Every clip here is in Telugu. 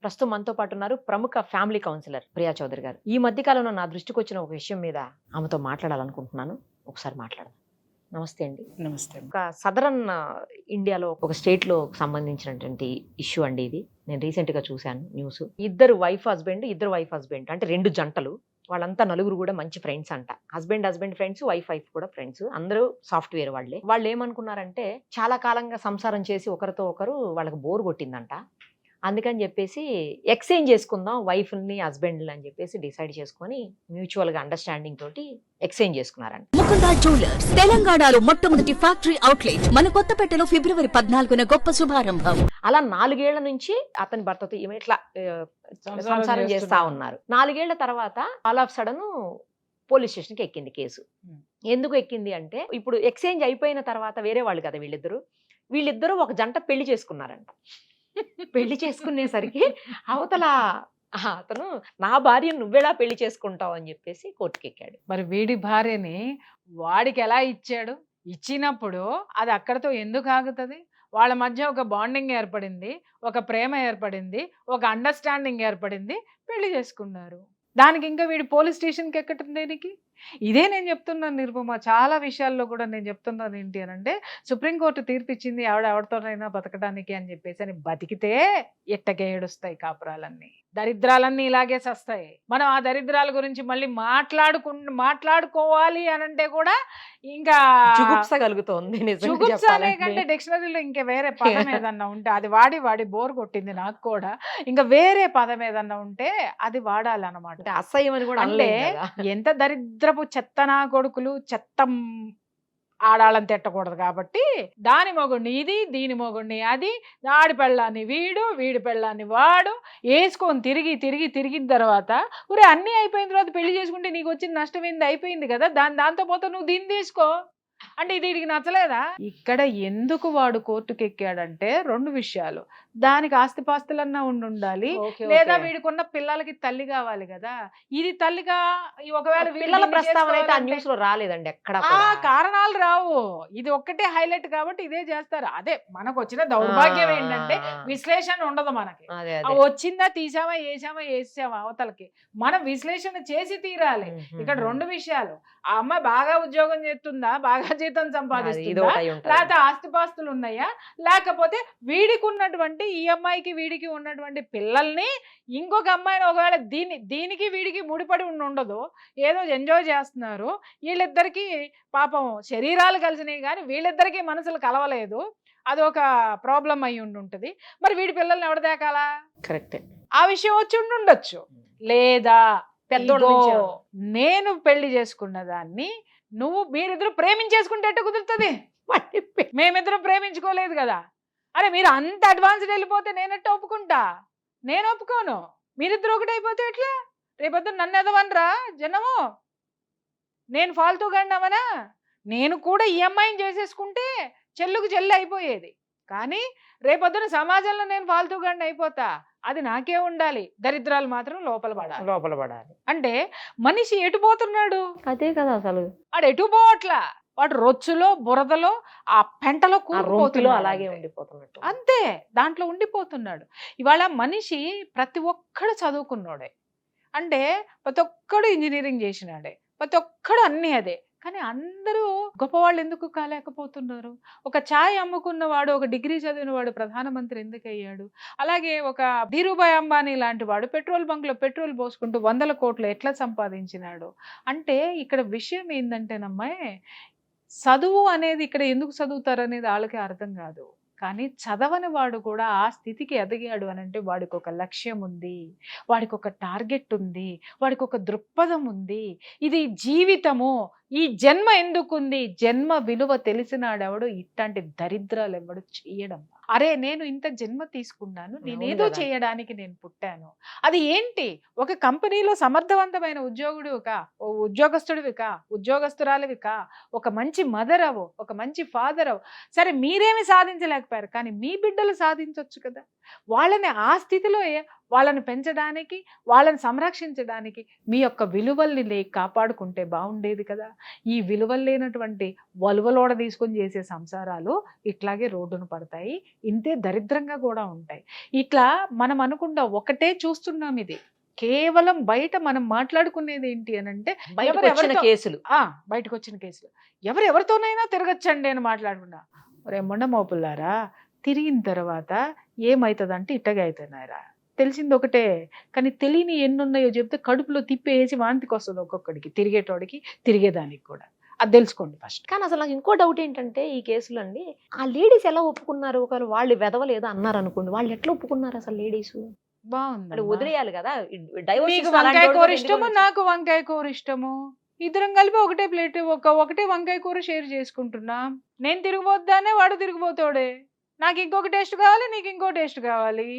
ప్రస్తుతం మనతో పాటు ఉన్నారు ప్రముఖ ఫ్యామిలీ కౌన్సిలర్ ప్రియా చౌదరి గారు. ఈ మధ్య కాలంలో నా దృష్టికి వచ్చిన ఒక విషయం మీద ఆమెతో మాట్లాడాలనుకుంటున్నాను. ఒకసారి మాట్లాడదాం. నమస్తే అండి. నమస్తే. ఒక సదరన్ ఇండియాలో ఒక స్టేట్ లో సంబంధించినటువంటి ఇష్యూ అండి ఇది. నేను రీసెంట్ గా చూశాను న్యూస్. ఇద్దరు వైఫ్ హస్బెండ్ అంటే రెండు జంటలు. వాళ్ళంతా నలుగురు కూడా మంచి ఫ్రెండ్స్ అంట. హస్బెండ్ ఫ్రెండ్స్, వైఫ్ కూడా ఫ్రెండ్స్. అందరూ సాఫ్ట్వేర్ వాళ్ళే. వాళ్ళు ఏమనుకున్నారంటే చాలా కాలంగా సంసారం చేసి ఒకరితో ఒకరు వాళ్ళకి బోర్ కొట్టిందంట. అందుకని చెప్పేసి ఎక్స్చేంజ్ చేసుకుందాం వైఫ్ని హస్బెండ్ని అని చెప్పేసి డిసైడ్ చేసుకొని మ్యూచువల్గా అండర్స్టాండింగ్ తోటి ఎక్స్చేంజ్ చేసుకున్నారంట. ముకుందా జ్యువెలర్స్ తెలంగాణలో మొట్టమొదటి ఫ్యాక్టరీ అవుట్లెట్ మన కొత్తపేటలో ఫిబ్రవరి 14న గొప్ప శుభారంభం. అలా 4 ఏళ్ల నుంచి అతని భర్తతో ఈమె ఇట్లా సంసారం చేస్తా ఉన్నారు. 4 ఏళ్ల తర్వాత ఆల్ ఆఫ్ సడన్ పోలీస్ స్టేషన్కి ఎక్కింది కేసు. ఎందుకు ఎక్కింది అంటే ఇప్పుడు ఎక్స్చేంజ్ అయిపోయిన తర్వాత వేరే వాళ్ళు కదా వీళ్ళిద్దరూ ఒక జంట పెళ్లి చేసుకున్నారంట. పెళ్లి చేసుకునేసరికి అవతల అతను నా భార్య నువ్వెలా పెళ్లి చేసుకుంటావు అని చెప్పేసి కోర్టుకి ఎక్కాడు. మరి వీడి భార్యని వాడికి ఎలా ఇచ్చాడు? ఇచ్చినప్పుడు అది అక్కడతో ఎందుకు ఆగుతుంది? వాళ్ళ మధ్య ఒక బాండింగ్ ఏర్పడింది, ఒక ప్రేమ ఏర్పడింది, ఒక అండర్స్టాండింగ్ ఏర్పడింది, పెళ్లి చేసుకున్నారు. దానికి ఇంకా వీడి పోలీస్ స్టేషన్కి ఎక్కటం దేనికి? ఇదే నేను చెప్తున్నాను నిరుపమ. చాలా విషయాల్లో కూడా నేను చెప్తున్నాను ఏంటి అని అంటే, సుప్రీంకోర్టు తీర్పిచ్చింది ఎవరితోనైనా బతకడానికి అని చెప్పేసి, అని బతికితే ఎట్టకే ఏడుస్తాయి కాపురాలన్నీ, దరిద్రాలన్నీ ఇలాగే సస్తాయి. మనం ఆ దరిద్రాల గురించి మళ్ళీ మాట్లాడుకోవాలి అని అంటే కూడా ఇంకా జుగుప్స కలుగుతోంది. జుగుప్స కంటే డిక్షనరీలో ఇంకా వేరే పదం ఏదన్నా ఉంటే అది వాడి బోర్ కొట్టింది నాకు కూడా. ఇంకా వేరే పదం ఏదన్నా ఉంటే అది వాడాలన్నమాట. అసహ్యం అని కూడా అంటే ఎంత దరిద్రపు చెత్తనా కొడుకులు, చెత్త ఆడాళ్ళని తిట్టకూడదు కాబట్టి దాని మొగుడిని ఇది, దీని మొగుడిని అది, ఆడి పెళ్ళాన్ని వీడి పెళ్ళాన్ని వాడు వేసుకొని తిరిగిన తర్వాత ఊరే అన్నీ అయిపోయిన తర్వాత పెళ్లి చేసుకుంటే నీకు వచ్చిన నష్టం ఏంది? అయిపోయింది కదా, దాంతో పోతే నువ్వు దీన్ని తీసుకో అంటే ఇది వీడికి నచ్చలేదా? ఇక్కడ ఎందుకు వాడు కోర్టుకు ఎక్కాడంటే 2 విషయాలు. దానికి ఆస్తిపాస్తులన్నా ఉండాలి, లేదా వీడికున్న పిల్లలకి తల్లి కావాలి కదా. ఇది తల్లిగా ఒకవేళ పిల్లల ప్రస్తావన అయితే ఆ న్యూస్ లో రాలేదండి ఎక్కడ. కారణాలు రావు, ఇది ఒక్కటే హైలైట్ కాబట్టి ఇదే చేస్తారు. అదే మనకు వచ్చిన దౌర్భాగ్యం ఏంటంటే విశ్లేషణ ఉండదు మనకి. వచ్చిందా, తీసామా, వేసామా అవతలకి. మనం విశ్లేషణ చేసి తీరాలి. ఇక్కడ 2 విషయాలు. ఆ అమ్మాయి బాగా ఉద్యోగం చేస్తుందా, బాగా జీతం సంపాదిస్తుందా, లేకపోతే ఆస్తిపాస్తులు ఉన్నాయా, లేకపోతే వీడికి ఉన్నటువంటి ఈ అమ్మాయికి వీడికి ఉన్నటువంటి పిల్లల్ని ఇంకొక అమ్మాయిని ఒకవేళ దీనికి వీడికి ముడిపడి ఉండదు, ఏదో ఎంజాయ్ చేస్తున్నారు. వీళ్ళిద్దరికి పాపం శరీరాలు కలిసినాయి కానీ వీళ్ళిద్దరికి మనసులు కలవలేదు. అది ఒక ప్రాబ్లం అయి ఉంటుంది. మరి వీడి పిల్లల్ని ఎవడ దేకాలా? కరెక్టే. ఆ విషయం వచ్చి ఉండొచ్చు. లేదా నేను పెళ్లి చేసుకున్న దాన్ని మీరిద్దరు ప్రేమించేసుకుంటే ఎట్ట కుదురుతుంది? మేమిద్దరం ప్రేమించుకోలేదు కదా. అరే మీరు అంత అడ్వాన్స్డ్ వెళ్ళిపోతే నేనెట్ట ఒప్పుకుంటా? నేను ఒప్పుకోను. మీరిద్దరు ఒకటైపోతే ఎట్లా? రేపొద్దు నన్ను ఎదవనరా జనము? నేను ఫాల్తూగా అన్నామనా? నేను కూడా ఈ అమ్మాయిని చేసేసుకుంటే చెల్లుకు చెల్లి అయిపోయేది. కానీ రేపొద్దున సమాజంలో నేను ఫాల్తూగా అయిపోతా. అది నాకే ఉండాలి. దరిద్రాలు మాత్రం లోపల పడాలి. అంటే మనిషి ఎటు పోతున్నాడు? అదే కదా అసలు. వాడు ఎటు పోవట్లా. వాడు రొచ్చులో, బురదలో, ఆ పెంటలో కూరుకుపోతులో అలాగే ఉండిపోతున్నట్టు. అంతే, దాంట్లో ఉండిపోతున్నాడు. ఇవాళ మనిషి ప్రతి ఒక్కడు చదువుకున్నాడే, అంటే ప్రతి ఒక్కడు ఇంజనీరింగ్ చేసినాడే, ప్రతి ఒక్కడు అన్నీ అదే. కానీ అందరూ గొప్పవాళ్ళు ఎందుకు కాలేకపోతున్నారు? ఒక ఛాయ్ అమ్ముకున్నవాడు, ఒక డిగ్రీ చదివిన వాడు ప్రధానమంత్రి ఎందుకు అయ్యాడు? అలాగే ఒక ధీరుభాయ్ అంబానీ లాంటి వాడు పెట్రోల్ బంక్ లో పెట్రోల్ పోసుకుంటూ 100 కోట్లు ఎట్లా సంపాదించినాడు? అంటే ఇక్కడ విషయం ఏంటంటేనమ్మాయి, చదువు అనేది ఇక్కడ ఎందుకు చదువుతారు అనేది వాళ్ళకి అర్థం కాదు. కానీ చదవని వాడు కూడా ఆ స్థితికి ఎదిగాడు అని అంటే వాడికి ఒక లక్ష్యం ఉంది, వాడికి ఒక టార్గెట్ ఉంది, వాడికి ఒక దృక్పథం ఉంది. ఇది జీవితము, ఈ జన్మ ఎందుకుంది, జన్మ విలువ తెలిసినాడెవడు ఇట్లాంటి దరిద్రాలు ఎవడు చెయ్యడం. అరే నేను ఇంత జన్మ తీసుకున్నాను, నేనేదో చేయడానికి నేను పుట్టాను. అది ఏంటి? ఒక కంపెనీలో సమర్థవంతమైన ఉద్యోగస్తుడివి కా, ఉద్యోగస్తురాలివి కా, ఒక మంచి మదర్ అవు, ఒక మంచి ఫాదర్ అవు. సరే మీరేమి సాధించలేకపోయారు, కానీ మీ బిడ్డలు సాధించవచ్చు కదా. వాళ్ళని ఆ స్థితిలో వాళ్ళని పెంచడానికి, వాళ్ళని సంరక్షించడానికి మీ యొక్క విలువల్ని కాపాడుకుంటే బాగుండేది కదా. ఈ విలువలు లేనటువంటి వలువలోడ తీసుకొని చేసే సంసారాలు ఇట్లాగే రోడ్డును పడతాయి, ఇంతే దరిద్రంగా కూడా ఉంటాయి. ఇట్లా మనం అనుకుంటా ఒకటే చూస్తున్నాం. ఇది కేవలం బయట మనం మాట్లాడుకునేది ఏంటి అని అంటే బయటకు వచ్చిన కేసులు, బయటకు వచ్చిన కేసులు ఎవరెవరితోనైనా తిరగచ్చండి అని మాట్లాడుకున్నా. రే మొండ మోపుల్లారా, తిరిగిన తర్వాత ఏమవుతుందంటే ఇట్టగా అవుతున్నారా, తెలిసింది ఒకటే. కానీ తెలియని ఎన్నున్నాయో చెప్తే కడుపులో తిప్పేసి వాంతికి వస్తుంది ఒక్కొక్కడికి, తిరిగేటోడికి తిరిగేదానికి కూడా. అది తెలుసుకోండి ఫస్ట్. కానీ అసలు నాకు ఇంకో డౌట్ ఏంటంటే ఈ కేసులు అండి, ఆ లేడీస్ ఎలా ఒప్పుకున్నారు? ఒకవేళ వాళ్ళు వెదవలు ఏదో అన్నారు అనుకోండి, వాళ్ళు ఎట్లా ఒప్పుకున్నారు అసలు లేడీస్? బాగుంది. వదిలేయాలి కదా, నీకు వంకాయ కూర ఇష్టము, నాకు వంకాయ కూర ఇష్టము, ఇద్దరం కలిపి ఒకటే ప్లేట్ ఒకటే వంకాయ కూర షేర్ చేసుకుంటున్నాం. నేను తిరిగిపోద్దానే, వాడు తిరిగిపోతాడే. నాకు ఇంకొక టేస్ట్ కావాలి, నీకు ఇంకో టేస్ట్ కావాలి,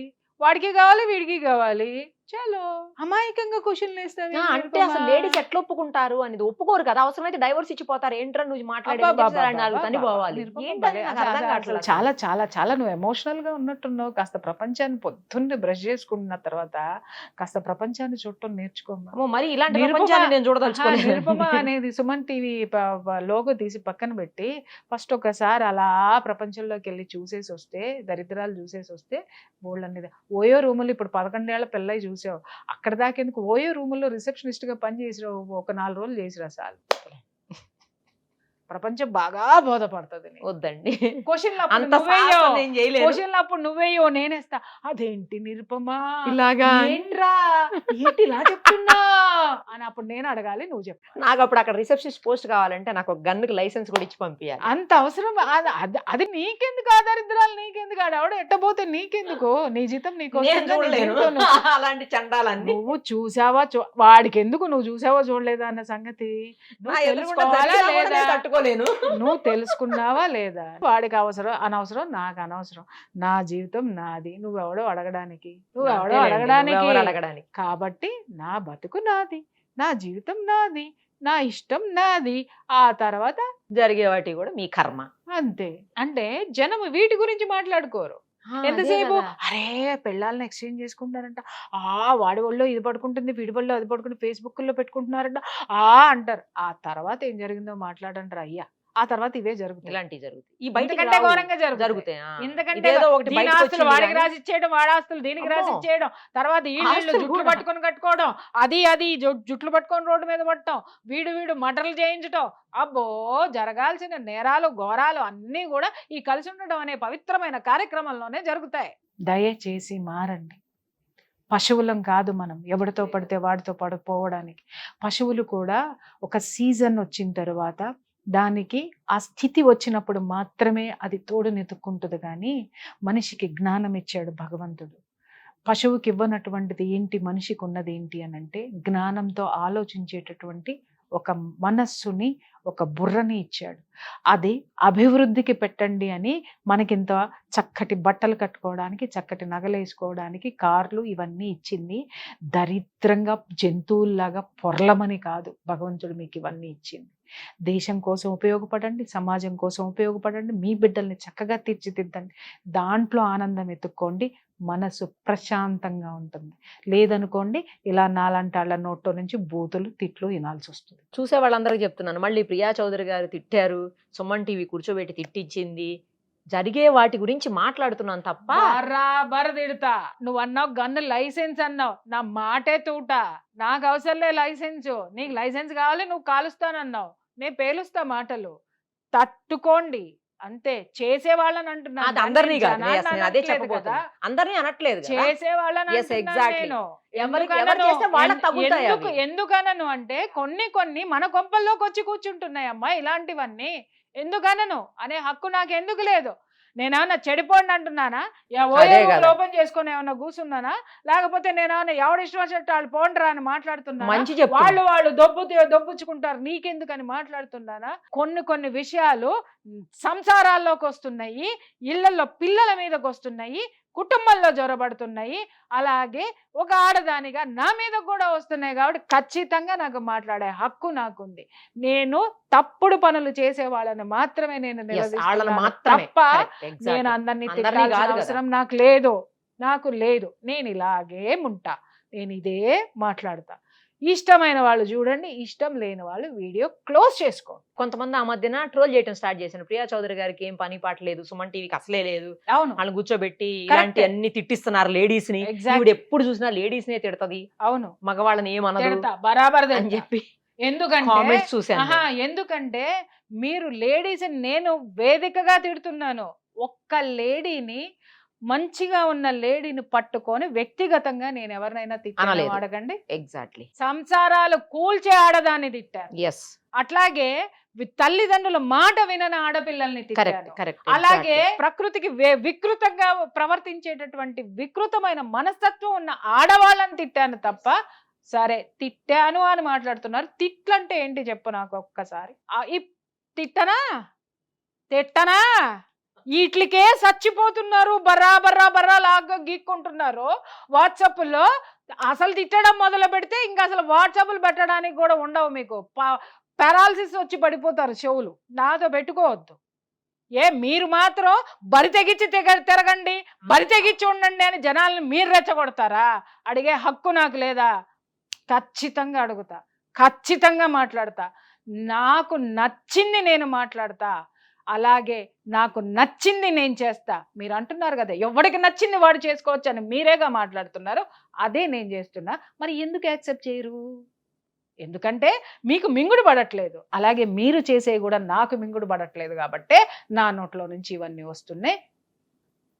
వాడికి కావాలి, వీడికి కావాలి. చలో అమాయకంగా క్వశ్చన్లు వేస్తావు. అంటే అసలు లేడీస్ ఎట్లా ఒప్పుకుంటారు అనేది ఒప్పుకోరు కదా. అవసరమైతే డైవర్స్ ఇచ్చిపోతారు. ఏంట్రా నువ్వు చాలా చాలా చాలా నువ్వు ఎమోషనల్ గా ఉన్నట్టున్నావు. కాస్త ప్రపంచాన్ని పొద్దున్నే బ్రష్ చేసుకుంటున్న తర్వాత కాస్త ప్రపంచాన్ని చూడటం నేర్చుకోమ్మా. మరి ఇలాంటి ప్రపంచాన్ని నేను చూడదలుచుకోలేదు. నిరుపమ అనేది సుమన్ టీవీ లోగో తీసి పక్కన పెట్టి ఫస్ట్ ఒకసారి అలా ప్రపంచంలోకి వెళ్ళి చూసేసి వస్తే, దరిద్రాలు చూసేసి వస్తే బోల్డ్ అనేది. ఓయో రూములు ఇప్పుడు 11 ఏళ్ల పిల్లయి చూసావు, అక్కడ దాకేందుకు ఓయో రూముల్లో రిసెప్షనిస్ట్ గా పని చేసిరావు, ఒక 4 రోజులు చేసిరా చాలు. ప్రపంచం బాగా బోధపడుతుంది. వద్దండి క్వశ్చన్లు అప్పుడు నువ్వేయో నేనేస్తా. అదేంటి నిరుపమా ఇలాగా ఏంట్రా ఏంటి ఇలా చెప్తున్నా అని అప్పుడు నేను అడగాలి, నువ్వు చెప్పు. నాకు అప్పుడు అక్కడ రిసెప్షనిస్ట్ పోస్ట్ కావాలంటే నాకు ఒక గన్నుకి లైసెన్స్ కూడా ఇచ్చి పంపించాలి. అంత అవసరం అది నీకెందుకు, ఆధారిద్రాలు నీకెందుకు, ఆడవాడు ఎట్టబోతే నీకెందుకు, నీ జీతం నీకు. అలాంటి చండాలన్నీ నువ్వు చూసావా, వాడికి ఎందుకు, నువ్వు చూసావా చూడలేదా అన్న సంగతి నువ్వు తెలుసుకున్నావా లేదా. వాడికి అవసరం అనవసరం, నాకు అనవసరం, నా జీవితం నాది, నువ్వెవడో అడగడానికి, అడగడానికి. కాబట్టి నా బతుకు నాది, నా జీవితం నాది, నా ఇష్టం నాది, ఆ తర్వాత జరిగే వాటి కూడా మీ కర్మ అంతే. అంటే జనం వీటి గురించి మాట్లాడుకోరు. ఎంతసేపు అరే పెళ్ళాలను ఎక్స్చేంజ్ చేసుకుంటారంట, వాడి ఒళ్ళో ఇది పడుకుంటుంది, వీడి ఒళ్ళో అది పడుకుంటుంది, ఫేస్బుక్ లో పెట్టుకుంటున్నారంట అంటారు. ఆ తర్వాత ఏం జరిగిందో మాట్లాడంటారు. అయ్యా ఆ తర్వాత ఇవే జరుగుతాయి, ఇలాంటివి జరుగుతాయి, ఈ బయటకంటే ఘోరంగా జరుగుతాయి. ఎందుకంటే దీని ఆస్తులు వాడికి రాసి ఇచ్చేయడం, వాడి ఆస్తులు దీనికి రాసి ఇచ్చేయడం, తర్వాత వీళ్ళు జుట్లు పట్టుకొని కట్టుకోవడం, అది జుట్లు పట్టుకొని రోడ్డు మీద పట్టడం, వీడు మటర్లు చేయించడం. అబ్బో, జరగాల్సిన నేరాలు ఘోరాలు అన్నీ కూడా ఈ కలిసి ఉండడం అనే పవిత్రమైన కార్యక్రమంలోనే జరుగుతాయి. దయచేసి మారండి. పశువులం కాదు మనం, ఎవరితో పడితే వాడితో పడిపోవడానికి. పశువులు కూడా ఒక సీజన్ వచ్చిన తర్వాత దానికి ఆ స్థితి వచ్చినప్పుడు మాత్రమే అది తోడునెత్తుకుంటుంది. కానీ మనిషికి జ్ఞానం ఇచ్చాడు భగవంతుడు. పశువుకి ఇవ్వనటువంటిది ఏంటి, మనిషికి ఉన్నది ఏంటి అని అంటే జ్ఞానంతో ఆలోచించేటటువంటి ఒక మనస్సుని, ఒక బుర్రని ఇచ్చాడు. అది అభివృద్ధికి పెట్టండి అని మనకింత చక్కటి బట్టలు కట్టుకోవడానికి, చక్కటి నగలేసుకోవడానికి, కార్లు ఇవన్నీ ఇచ్చింది. దరిద్రంగా జంతువుల్లాగా పొర్లమని కాదు భగవంతుడు మీకు ఇవన్నీ ఇచ్చింది. దేశం కోసం ఉపయోగపడండి, సమాజం కోసం ఉపయోగపడండి, మీ బిడ్డల్ని చక్కగా తీర్చిదిద్దండి, దాంట్లో ఆనందం ఎత్తుక్కోండి, మనసు ప్రశాంతంగా ఉంటుంది. లేదనుకోండి ఇలా నాలంటాళ్ళ నోట్లో నుంచి బూతులు తిట్లు వినాల్సి వస్తుంది. చూసే వాళ్ళందరికీ చెప్తున్నాను, మళ్ళీ ప్రియా చౌదరి గారు తిట్టారు, సుమన్ టీవీ కూర్చోబెట్టి తిట్టించింది, జరిగే వాటి గురించి మాట్లాడుతున్నాను తప్ప బరాబర్ తిడతా. నువ్వు అన్నావు గన్ను లైసెన్స్ అన్నావు, నా మాటే తూట, నాకు అవసరంలే లైసెన్స్, నీకు లైసెన్స్ కావాలి, నువ్వు కాలుస్తానన్నావు, నేను పేలుస్తా మాటలు, తట్టుకోండి అంతే. చేసే వాళ్ళని అంటున్నా, అందరినీ అనట్లేదు, చేసే వాళ్ళని. ఎందుకనను అంటే కొన్ని మన కొంపల్లోకి వచ్చి కూర్చుంటున్నాయి అమ్మా ఇలాంటివన్నీ. ఎందుకనను అనే హక్కు నాకు ఎందుకు లేదు? నేనేమన్నా చెడిపోండి అంటున్నానా? ఓపెన్ చేసుకుని ఏమన్నా కూర్చున్నానా? లేకపోతే నేనేమన్నా ఎవడు ఇష్టం వచ్చినట్టు వాళ్ళు పోండ్రా అని మాట్లాడుతున్నా? వాళ్ళు దొబ్బుచ్చుకుంటారు నీకెందుకని మాట్లాడుతున్నానా? కొన్ని విషయాలు సంసారాల్లోకి వస్తున్నాయి, ఇళ్లలో పిల్లల మీదకి వస్తున్నాయి, కుటుంబంలో జ్వరబడుతున్నాయి, అలాగే ఒక ఆడదానిగా నా మీద కూడా వస్తున్నాయి. కాబట్టి ఖచ్చితంగా నాకు మాట్లాడే హక్కు నాకుంది. నేను తప్పుడు పనులు చేసే వాళ్ళని మాత్రమే నేను నిలదీస్తున్నాను తప్ప నేను అందరినీ తిట్టాల్సిన అవసరం నాకు లేదు. నాకు లేదు, నేను ఇలాగే ఉంటా, నేను ఇదే మాట్లాడతా. ఇష్టమైన వాళ్ళు చూడండి, ఇష్టం లేని వాళ్ళు వీడియో క్లోజ్ చేసుకోండి. కొంతమంది ఆ మధ్యన ట్రోల్ చేయడం స్టార్ట్ చేశాను. ప్రియా చౌదరి గారికి ఏం పని పాట లేదు, సుమన్ టీవీకి అసలే లేదు, అవును, వాళ్ళని కూర్చోబెట్టి Correct. ఇలాంటి అన్ని తిట్టిస్తున్నారు లేడీస్ ని. Exactly. ఈవిడ ఎప్పుడు చూసినా లేడీస్ నే తిడతది, అవును, మగవాళ్ళని ఏమనదు తిడతా, బరాబర్ అని తిడతా. చెప్పి ఎందుకంటే కామెంట్స్ చూశాను. ఆహా, ఎందుకంటే మీరు లేడీస్ నేను వేదికగా తిడుతున్నాను. ఒక్క లేడీని, మంచిగా ఉన్న లేడీని పట్టుకొని వ్యక్తిగతంగా నేను ఎవరినైనా తిట్టాను అనలేదు. అడగండి. ఎగ్జాక్ట్లీ, సంసారాలు కూల్చే ఆడదాన్ని తిట్టాను. ఎస్, అట్లాగే తల్లిదండ్రుల మాట వినని ఆడపిల్లల్ని కరెక్ట్ తిట్టాను. కరెక్ట్. అలాగే ప్రకృతికి వికృతంగా ప్రవర్తించేటటువంటి వికృతమైన మనస్తత్వం ఉన్న ఆడవాళ్ళని తిట్టాను తప్ప, సరే తిట్టాను అని మాట్లాడుతున్నారు. తిట్లంటే ఏంటి చెప్పు నాకు ఒక్కసారి. తిట్టనా వీటికే చచ్చిపోతున్నారు, బర్రా లాగా గీక్కుంటున్నారు వాట్సాప్లో. అసలు తిట్టడం మొదలు పెడితే ఇంకా అసలు వాట్సాప్లు పెట్టడానికి కూడా ఉండవు మీకు. పారాలసిస్ వచ్చి పడిపోతారు చెవులు. నాతో పెట్టుకోవద్దు. మీరు మాత్రం బరి తెగించి తిరగండి, బరి తెగించి ఉండండి అని జనాలను మీరు రెచ్చగొడతారా? అడిగే హక్కు నాకు లేదా? ఖచ్చితంగా అడుగుతా, ఖచ్చితంగా మాట్లాడతా. నాకు నచ్చింది నేను మాట్లాడతా, అలాగే నాకు నచ్చింది నేను చేస్తా. మీరు అంటున్నారు కదా ఎవరికి నచ్చింది వాడు చేసుకోవచ్చు అని, మీరేగా మాట్లాడుతున్నారు. అదే నేను చేస్తున్నా. మరి ఎందుకు యాక్సెప్ట్ చేయరు? ఎందుకంటే మీకు మింగుడు పడట్లేదు. అలాగే మీరు చేసేవి కూడా నాకు మింగుడు పడట్లేదు కాబట్టే నా నోట్లో నుంచి ఇవన్నీ వస్తున్నాయి.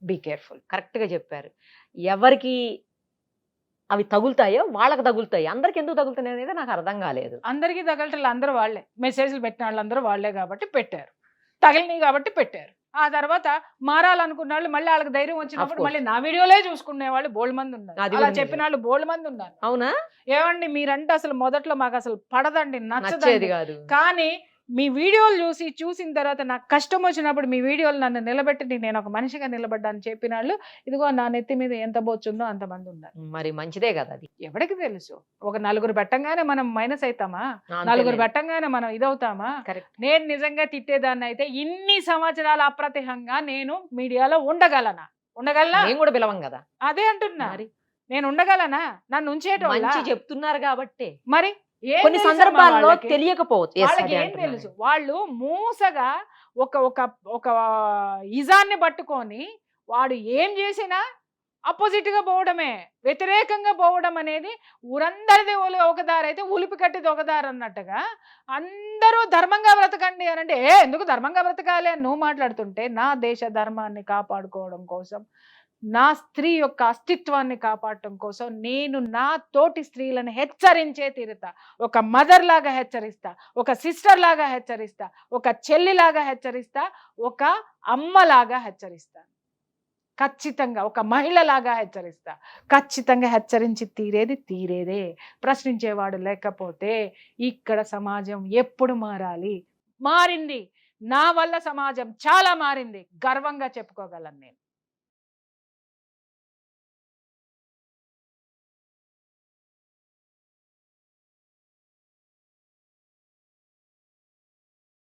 Be careful. కరెక్ట్ గా చెప్పారు. ఎవరికి అవి తగులుతాయో వాళ్ళకి తగులుతాయి, అందరికి ఎందుకు తగులుతున్నాయి అనేది నాకు అర్థం కాలేదు. అందరికీ తగలటలు అందరూ వాళ్ళే, మెసేజ్లు పెట్టిన వాళ్ళందరూ వాళ్ళే కాబట్టి పెట్టారు, తగిలినాయి కాబట్టి పెట్టారు. ఆ తర్వాత మారాలనుకున్న వాళ్ళు మళ్ళీ వాళ్ళకి ధైర్యం వచ్చినప్పుడు మళ్ళీ నా వీడియోలే చూసుకునే వాళ్ళు బోల్డ్ మంది ఉన్నారు. అలా చెప్పిన వాళ్ళు బోల్డ్ మంది ఉన్నారు. అవునా? ఏమండి మీరంటే అసలు మొదట్లో మాకు అసలు పడదండి, నచ్చేది నచ్చదండి. కాదు. కానీ మీ వీడియోలు చూసిన తర్వాత నాకు కష్టం వచ్చినప్పుడు మీ వీడియోలు నన్ను నిలబెట్టి నేను ఒక మనిషిగా నిలబడ్డాను చెప్పిన వాళ్ళు ఇదిగో నా నెత్తి మీద ఎంత బొచ్చుందో అంతమంది ఉన్నారు. మరి మంచిదే కదా అది. ఎవరికి తెలుసు? ఒక నలుగురు పెట్టంగానే మనం మైనస్ అవుతామా? అంతేలే. నలుగురు పెట్టంగానే మనం ఇదవుతామా? కరెక్ట్. నేను నిజంగా తిట్టేదాన్ని అయితే ఇన్ని సంవత్సరాలు అప్రతిహంగా నేను మీడియాలో ఉండగలనా? మేము కూడా పిలవం కదా. అదే అంటున్నా, మరి నేను ఉండగలనా? నన్ను ఉంచేటోళ్ళ? మంచి చెప్తున్నారు కాబట్టి. మరి ఏం కొన్ని తెలుసమ్మా సందర్భాల్లో వాళ్ళకి? తెలియకపోవచ్చు. Yes, వాళ్ళకి అదే ఏం అంటున్నాను. తెలుసు? వాళ్ళు మూసగా ఒక ఒక ఒక ఇజాన్ని పట్టుకొని వాడు ఏం చేసినా అపోజిట్ గా పోవడమే, వ్యతిరేకంగా పోవడం అనేది ఊరందరిది ఒక దారి అయితే ఉలిపి కట్టిది ఒక దారి అన్నట్టుగా అందరూ ధర్మంగా బ్రతకండి అని అంటే ఎందుకు ధర్మంగా బ్రతకాలి అని నువ్వు మాట్లాడుతుంటే, నా దేశ ధర్మాన్ని కాపాడుకోవడం కోసం, నా స్త్రీ యొక్క అస్తిత్వాన్ని కాపాడటం కోసం నేను నా తోటి స్త్రీలను హెచ్చరించే తీరుతా. ఒక మదర్ లాగా హెచ్చరిస్తా, ఒక సిస్టర్ లాగా హెచ్చరిస్తా, ఒక చెల్లిలాగా హెచ్చరిస్తా, ఒక అమ్మలాగా హెచ్చరిస్తా, ఖచ్చితంగా ఒక మహిళలాగా హెచ్చరిస్తా. ఖచ్చితంగా హెచ్చరించి తీరేదే. ప్రశ్నించేవాడు లేకపోతే ఇక్కడ సమాజం ఎప్పుడు మారాలి? మారింది. నా వల్ల సమాజం చాలా మారింది, గర్వంగా చెప్పుకోగలను నేను.